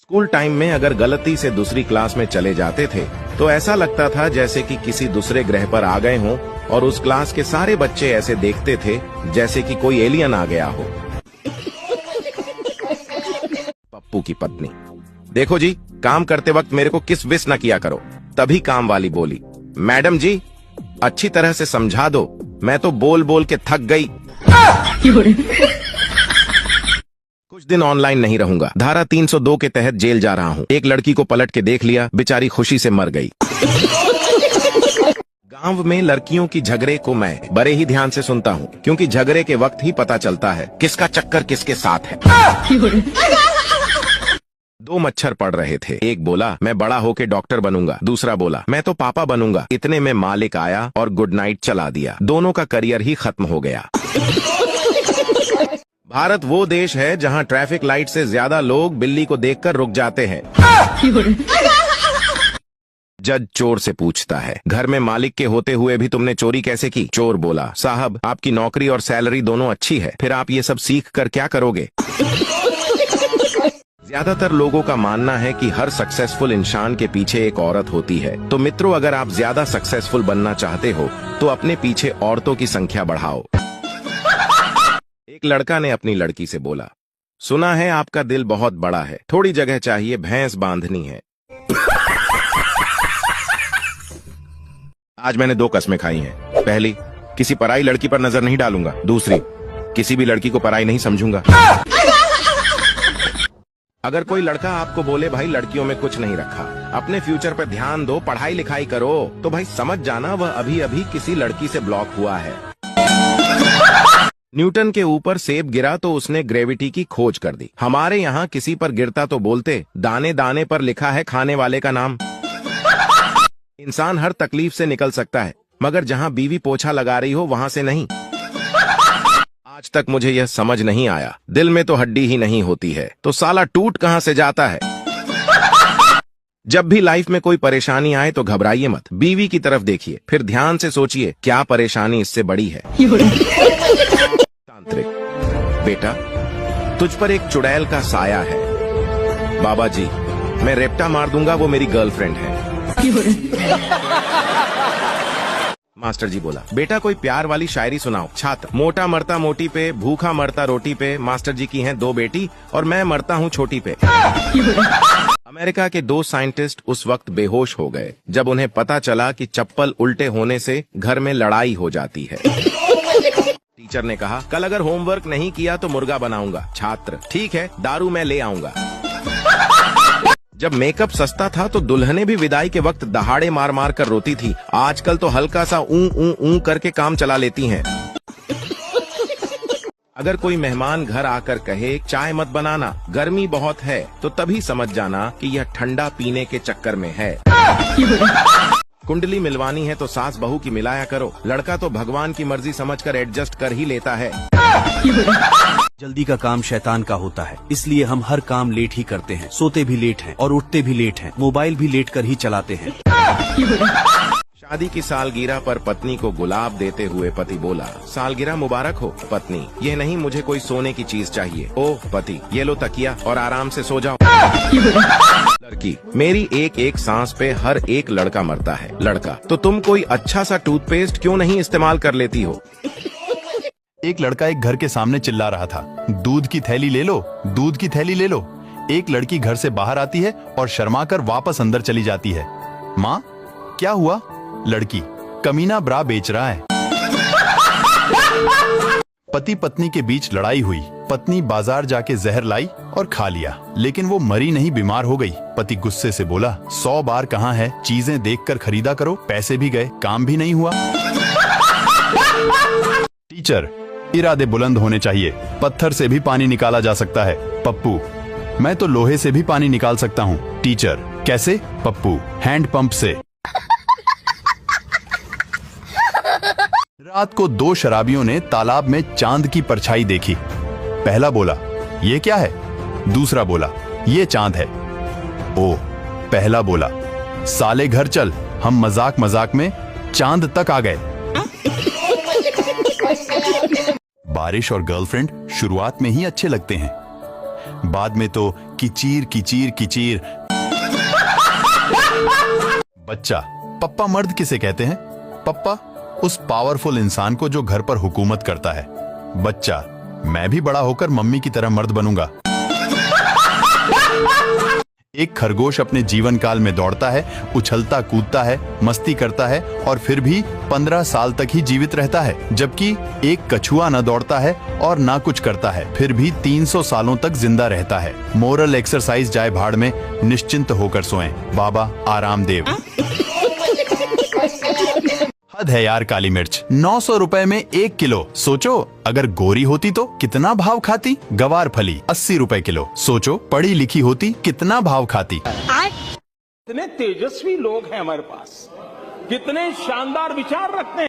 School time में अगर गलती से दूसरी क्लास में चले जाते थे तो ऐसा लगता था जैसे कि किसी दूसरे ग्रह पर आ गए हों और उस क्लास के सारे बच्चे ऐसे देखते थे जैसे कि कोई एलियन आ गया हो। पप्पू की पत्नी, देखो जी, काम करते वक्त मेरे को किस विस न किया करो। तभी काम वाली बोली, मैडम जी अच्छी तरह से समझा दो, मैं तो बोल बोल के थक गई। कुछ दिन ऑनलाइन नहीं रहूंगा, धारा 302 के तहत जेल जा रहा हूँ। एक लड़की को पलट के देख लिया, बेचारी खुशी से मर गई। गांव में लड़कियों की झगड़े को मैं बड़े ही ध्यान से सुनता हूँ, क्योंकि झगड़े के वक्त ही पता चलता है किसका चक्कर किसके साथ है। दो मच्छर पड़ रहे थे, एक बोला मैं बड़ा होके डॉक्टर बनूंगा, दूसरा बोला मैं तो पापा बनूंगा। इतने में मालिक आया और गुड नाइट चला दिया, दोनों का करियर ही खत्म हो गया। भारत वो देश है जहां ट्रैफिक लाइट से ज्यादा लोग बिल्ली को देखकर रुक जाते हैं। जज चोर से पूछता है, घर में मालिक के होते हुए भी तुमने चोरी कैसे की? चोर बोला, साहब आपकी नौकरी और सैलरी दोनों अच्छी है, फिर आप ये सब सीख कर क्या करोगे? ज्यादातर लोगों का मानना है कि हर सक्सेसफुल इंसान के पीछे एक औरत होती है। तो मित्रों, अगर आप ज्यादा सक्सेसफुल बनना चाहते हो तो अपने पीछे औरतों की संख्या बढ़ाओ। एक लड़का ने अपनी लड़की से बोला, सुना है आपका दिल बहुत बड़ा है, थोड़ी जगह चाहिए, भैंस बांधनी है। आज मैंने 2 कस्में खाई हैं। पहली, किसी पराई लड़की पर नजर नहीं डालूंगा। दूसरी, किसी भी लड़की को पराई नहीं समझूंगा। अगर कोई लड़का आपको बोले भाई लड़कियों में कुछ नहीं रखा, अपने फ्यूचर पर ध्यान दो, पढ़ाई लिखाई करो, तो भाई समझ जाना वह अभी अभी किसी लड़की से ब्लॉक हुआ है। न्यूटन के ऊपर सेब गिरा तो उसने ग्रेविटी की खोज कर दी। हमारे यहाँ किसी पर गिरता तो बोलते दाने दाने पर लिखा है खाने वाले का नाम। इंसान हर तकलीफ से निकल सकता है, मगर जहाँ बीवी पोछा लगा रही हो वहाँ से नहीं। आज तक मुझे यह समझ नहीं आया, दिल में तो हड्डी ही नहीं होती है तो साला टूट कहाँ से जाता है? जब भी लाइफ में कोई परेशानी आए तो घबराइए मत, बीवी की तरफ देखिए, फिर ध्यान से सोचिए क्या परेशानी इससे बड़ी है। तांत्रिक, बेटा तुझ पर एक चुड़ैल का साया है। बाबा जी, मैं रेप्टा मार दूंगा, वो मेरी गर्लफ्रेंड है। मास्टर जी बोला, बेटा कोई प्यार वाली शायरी सुनाओ। छात्र, मोटा मरता मोटी पे, भूखा मरता रोटी पे, मास्टर जी की हैं 2 बेटी और मैं मरता हूँ छोटी पे। अमेरिका के 2 साइंटिस्ट उस वक्त बेहोश हो गए जब उन्हें पता चला कि चप्पल उल्टे होने से घर में लड़ाई हो जाती है। टीचर ने कहा, कल अगर होमवर्क नहीं किया तो मुर्गा बनाऊंगा। छात्र, ठीक है, दारू मैं ले आऊंगा। जब मेकअप सस्ता था तो दुल्हने भी विदाई के वक्त दहाड़े मार मार कर रोती थी। आजकल तो हल्का सा ऊ करके काम चला लेती हैं। अगर कोई मेहमान घर आकर कहे चाय मत बनाना, गर्मी बहुत है, तो तभी समझ जाना कि यह ठंडा पीने के चक्कर में है। कुंडली मिलवानी है तो सास बहू की मिलाया करो, लड़का तो भगवान की मर्जी समझकर एडजस्ट कर ही लेता है। जल्दी का काम शैतान का होता है, इसलिए हम हर काम लेट ही करते हैं, सोते भी लेट हैं और उठते भी लेट हैं, मोबाइल भी लेट कर ही चलाते हैं। शादी की सालगिरह पर पत्नी को गुलाब देते हुए पति बोला, सालगिरह मुबारक हो। पत्नी, ये नहीं, मुझे कोई सोने की चीज चाहिए। ओह पति, ये लो तकिया और आराम से सो जाओ। लड़की, मेरी एक एक सांस पे हर एक लड़का मरता है। लड़का, तो तुम कोई अच्छा सा टूथपेस्ट क्यों नहीं इस्तेमाल कर लेती हो? एक लड़का एक घर के सामने चिल्ला रहा था, दूध की थैली ले लो, दूध की थैली ले लो। एक लड़की घर से बाहर आती है और शर्माकर वापस अंदर चली जाती है। माँ, क्या हुआ? लड़की, कमीना ब्रा बेच रहा है। पति पत्नी के बीच लड़ाई हुई। पत्नी बाजार जाके जहर लाई और खा लिया, लेकिन वो मरी नहीं, बीमार हो गई। पति गुस्से से बोला, 100 बार कहाँ है, चीजें देखकर खरीदा करो, पैसे भी गए, काम भी नहीं हुआ। टीचर, इरादे बुलंद होने चाहिए, पत्थर से भी पानी निकाला जा सकता है। पप्पू, मैं तो लोहे से भी पानी निकाल सकता हूँ। टीचर, कैसे? पप्पू, हैंड पंप से। रात को 2 शराबियों ने तालाब में चांद की परछाई देखी। पहला बोला, ये क्या है? दूसरा बोला, ये चांद है। ओ, पहला बोला, साले घर चल, हम मजाक मजाक में चांद तक आ गए। बारिश और गर्लफ्रेंड शुरुआत में ही अच्छे लगते हैं, बाद में तो किचीर किचीर किचीर। बच्चा, पप्पा मर्द किसे कहते हैं? पप्पा, उस पावरफुल इंसान को जो घर पर हुकूमत करता है। बच्चा, मैं भी बड़ा होकर मम्मी की तरह मर्द बनूंगा। एक खरगोश अपने जीवन काल में दौड़ता है, उछलता कूदता है, मस्ती करता है और फिर भी 15 साल तक ही जीवित रहता है, जबकि एक कछुआ न दौड़ता है और ना कुछ करता है, फिर भी 300 सालों तक जिंदा रहता है। मोरल एक्सरसाइज जाए भाड़ में, निश्चिंत होकर सोएं। बाबा आरामदेव। हद है यार काली मिर्च, 900 रुपए में 1 किलो। सोचो अगर गोरी होती तो कितना भाव खाती। गवार फली 80 रुपए किलो। सोचो पढ़ी लिखी होती कितना भाव खाती। कितने तेजस्वी लोग हैं हमारे पास, कितने शानदार विचार रखते हैं।